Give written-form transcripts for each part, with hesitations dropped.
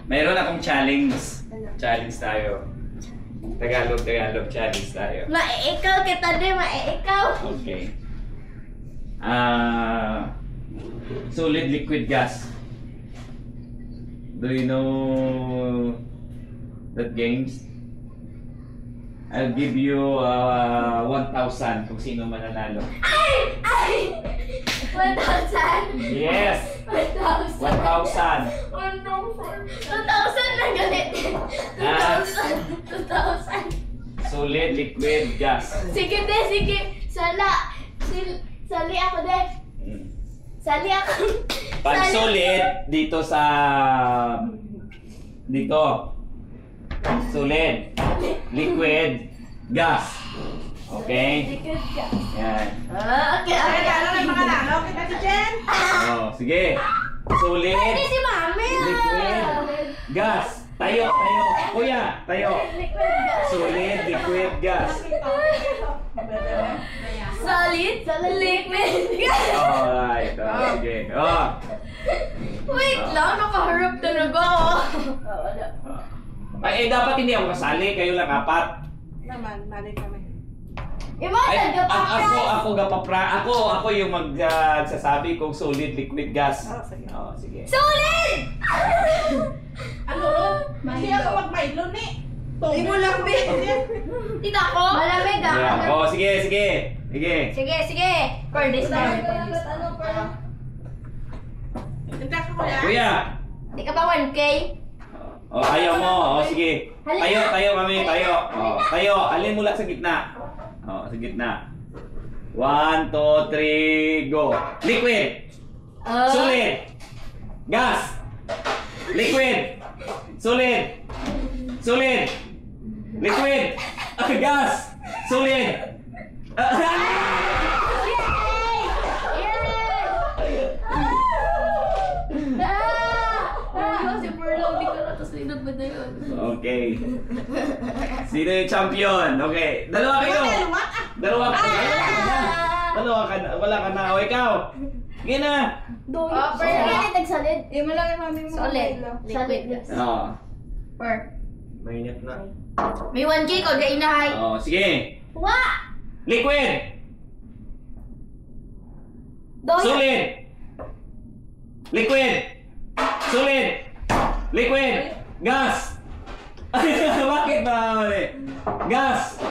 Mayroon akong challenge. Challenge tayo. Tagalog challenge tayo. Ikaw kita din, ikaw. Okay. Solid liquid gas. Do you know that games? I'll give you 1,000 kung sino mananalo. Ay! 1,000? Yes! 1,000. 1,000. 2,000 na galit. 2,000. Solid liquid gas. Sige, sige. Sali ako, de. Sali ako. Pag solid, dito sa... Dito. Solid. Liquid. Gas. Okay? Liquid gas. Yan. Okay. Ano na mga lalo? Kita si Jen? Oh, sige. Solid. Pwede si Mami. Liquid. Gas. Tayo. Kuya, tayo. Liquid gas. Solid, liquid, gas. Solid, liquid gas. Alright. Sige. Oh. Wait lang, nakaharap talaga ako. Ay, dapat hindi ako kasali. Kayo lang apat. Naman, balik kami. Imagine, Ako gapapra. Ako yung magsasabi kung solid, liquid, gas. Sige. Oh, sige. Solid! Ano ron? Hindi ako mag-Milo ni. Hindi mo lang din. Tita ko? Malamig ah. Yeah. Oh, sige. Sige. For this time. Hindi ka kuya. Kuya. Di ka ba 1K? Oh, ayaw mo. Oh, sige. Tayo, mami, tayo. Oh, tayo. Alin mula sa gitna. Oh, sa gitna. 1, 2, 3, go. Liquid. Solid. Gas. Liquid. Solid. Liquid. Gas. Solid. Okay. Sino yung champion? Okay. Dalawa kayo. Dalawa ka na. Wala ka na. O ikaw. Sige na. Nagsalid. Mo lang yung mami mo. Solid. Liquid gas. Oo. Per. Mainit na. May 1K ko, gainahay. Oo. Sige. Wa! Liquid. Doy. Solid. Liquid. Solid. Liquid. Gas. Bakit ba? Gas.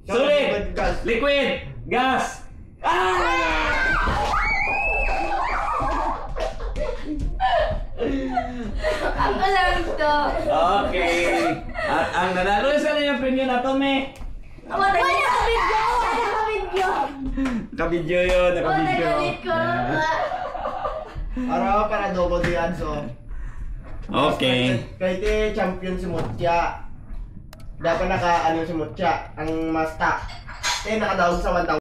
Solid. Liquid. Gas. Ako lang to. Okay. At ang nanalo sa na yung premium na to, me. Wala ka video. Nakabidyo yun. Nagabidyo. Para double the odds, oh. Okay. Kahit champion si Mutya. Dapat naka-ano si Mutya, ang mas top. Nakadaog sa 1,000.